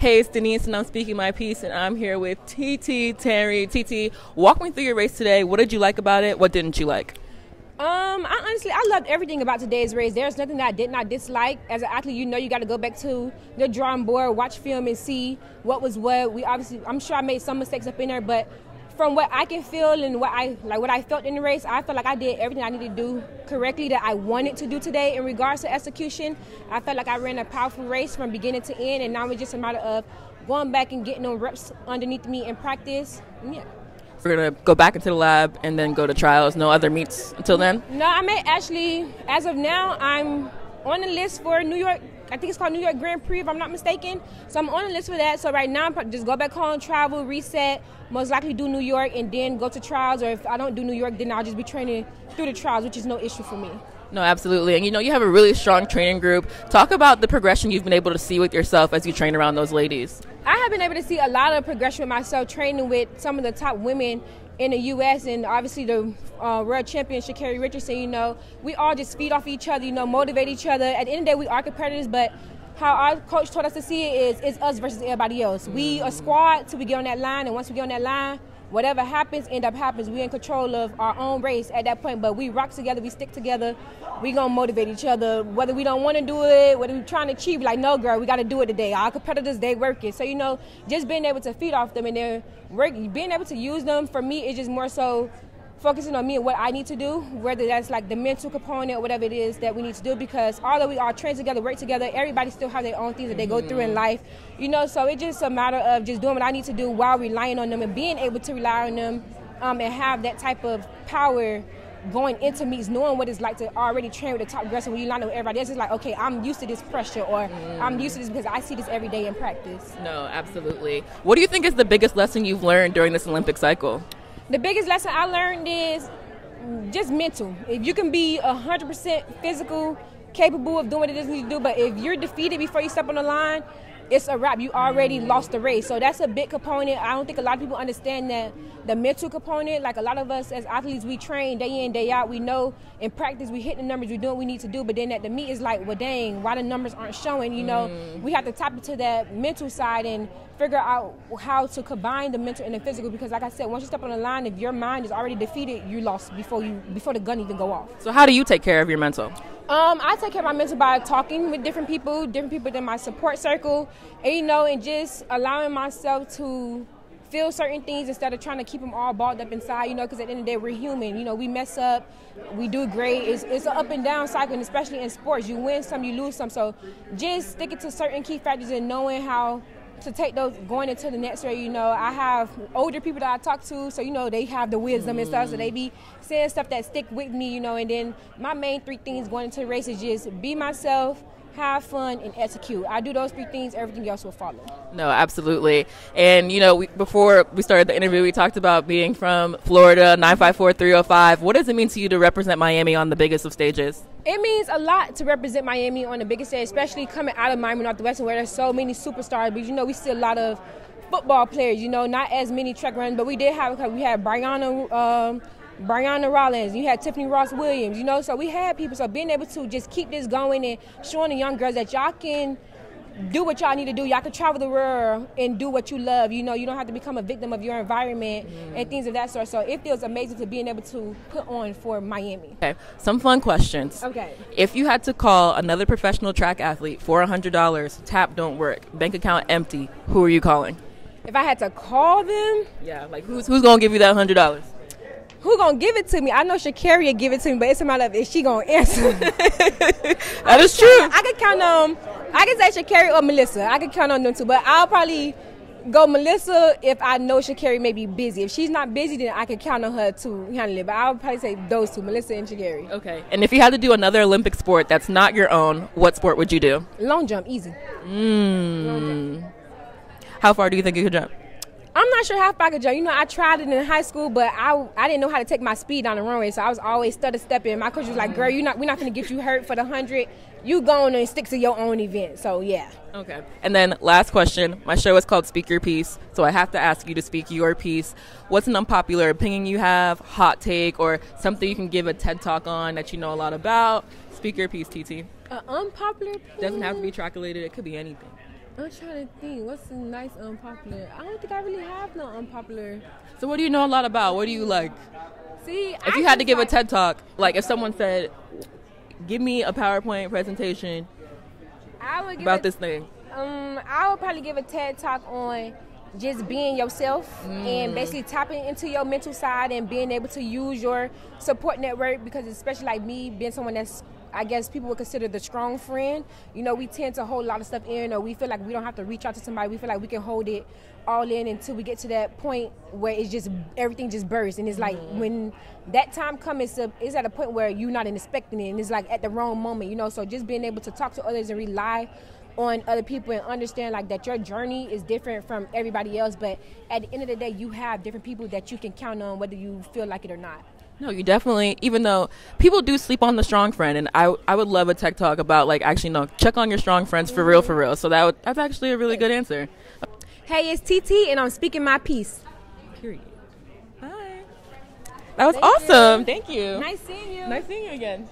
Hey, it's Denise, and I'm speaking my piece, and I'm here with Terry. TT, walk me through your race today. What did you like about it? What didn't you like? I loved everything about today's race. There's nothing that I did not dislike. As an athlete, you know you got to go back to the drawing board, watch film, and see what was what. I'm sure I made some mistakes up in there, but from what I can feel and what I felt in the race, I felt like I did everything I needed to do correctly that I wanted to do today in regards to execution. I felt like I ran a powerful race from beginning to end, and now it's just a matter of going back and getting them reps underneath me in practice. Yeah. We're going to go back into the lab and then go to trials. No other meets until then? No, I may actually, as of now, I'm on the list for New York. I think it's called New York Grand Prix, if I'm not mistaken. So I'm on the list for that. So right now, I'm just go back home, travel, reset, most likely do New York, and then go to trials. Or if I don't do New York, then I'll just be training through the trials, which is no issue for me. No, absolutely. And, you have a really strong training group. Talk about the progression you've been able to see with yourself as you train around those ladies. I have been able to see a lot of progression with myself, training with some of the top women in the U.S. and obviously the world champion, Sha'Carri Richardson. We all just feed off each other, motivate each other. At the end of the day, we are competitors, but how our coach taught us to see it is it's us versus everybody else. We a squad till we get on that line, and once we get on that line, whatever happens, happens. We're in control of our own race at that point, but we rock together, we stick together. We gonna motivate each other, whether we don't want to do it, whether we're trying to achieve. Like, no, girl, we got to do it today. Our competitors, they working. So, just being able to feed off them and they're working, being able to use them, for me, is just more so focusing on me and what I need to do, whether that's like the mental component or whatever it is that we need to do, because although we all train together, work together, everybody still have their own things that they go through in life, so it's just a matter of just doing what I need to do while relying on them and being able to rely on them and have that type of power going into meets, knowing what it's like to already train with the top girls. And when you line up with everybody else, it's like, okay, I'm used to this pressure, or I'm used to this because I see this every day in practice. No, absolutely. What do you think is the biggest lesson you've learned during this Olympic cycle? The biggest lesson I learned is just mental. If you can be 100% physical, capable of doing what it is you need to do, but if you're defeated before you step on the line, it's a wrap. You already lost the race. So that's a big component. I don't think a lot of people understand that the mental component. Like, a lot of us as athletes, we train day in, day out. We know in practice we hit the numbers, we do what we need to do. But then at the meet, it's like, well, dang, why the numbers aren't showing? We have to tap into that mental side and figure out how to combine the mental and the physical. Because like I said, once you step on the line, if your mind is already defeated, you lost before the gun even go off. So how do you take care of your mental? I take care of my mental by talking with different people in my support circle, and just allowing myself to feel certain things instead of trying to keep them all balled up inside, because at the end of the day, we're human. We mess up, we do great. It's an up and down cycle, and especially in sports. You win some, you lose some. So just sticking to certain key factors and knowing how to take those going into the next race. I have older people that I talk to, so they have the wisdom and stuff, so they be saying stuff that stick with me, and then my main 3 things going into the race is just be myself, have fun, and execute. I do those 3 things, everything else will follow. No, absolutely. And, before we started the interview, we talked about being from Florida, 954-305. What does it mean to you to represent Miami on the biggest of stages? It means a lot to represent Miami on the biggest stage, especially coming out of Miami Northwestern, where there's so many superstars. But, we see a lot of football players, not as many track runners. But we had Brianna Rollins, you had Tiffany Ross Williams, so we had people. So being able to just keep this going and showing the young girls that y'all can do what y'all need to do. Y'all can travel the world and do what you love. You don't have to become a victim of your environment and things of that sort. So it feels amazing to being able to put on for Miami. Okay, some fun questions. Okay. If you had to call another professional track athlete for $100, tap don't work, bank account empty, who are you calling? If I had to call them? Yeah, like who's going to give you that $100? Who gonna give it to me? I know Sha'Carri will give it to me, but it's a matter of if she gonna answer. That is true. I could count on. I could say Sha'Carri or Melissa. I could count on them too, but I'll probably go Melissa if I know Sha'Carri may be busy. If she's not busy, then I could count on her to handle it. But I'll probably say those 2, Melissa and Sha'Carri. Okay. And if you had to do another Olympic sport that's not your own, what sport would you do? Long jump, easy. Long jump. How far do you think you could jump? I'm not sure how far I could jump. I tried it in high school, but I didn't know how to take my speed down the runway, so I was always stutter-stepping. My coach was like, girl, we're not going to get you hurt for the 100. You go on and stick to your own event. So, yeah. Okay. And then last question. My show is called Speak Your Piece, so I have to ask you to speak your piece. What's an unpopular opinion you have, hot take, or something you can give a TED Talk on that you know a lot about? Speak your piece, TT. An unpopular opinion? Doesn't have to be track related. It could be anything. I'm trying to think. What's a nice unpopular? I don't think I really have no unpopular. So what do you know a lot about? What do you like? See, If you had to give a TED Talk, like if someone said, give me a PowerPoint presentation about this thing. I would probably give a TED Talk on just being yourself and basically tapping into your mental side and being able to use your support network, because especially like me being someone that's, I guess people would consider the strong friend, you know, we tend to hold a lot of stuff in, or we feel like we don't have to reach out to somebody. We feel like we can hold it all in until we get to that point where it's just everything just bursts. And it's like when that time comes, it's at a point where you're not expecting it, and it's like at the wrong moment, you know. So just being able to talk to others and rely on other people and understand like that your journey is different from everybody else, but at the end of the day you have different people that you can count on whether you feel like it or not. No, you definitely, even though people do sleep on the strong friend, and I would love a tech talk about like actually no, check on your strong friends for real. So that's actually a really good answer. Hey, it's TT and I'm speaking my piece. Period. Bye. That was awesome. Thank you. Nice seeing you. Nice seeing you again.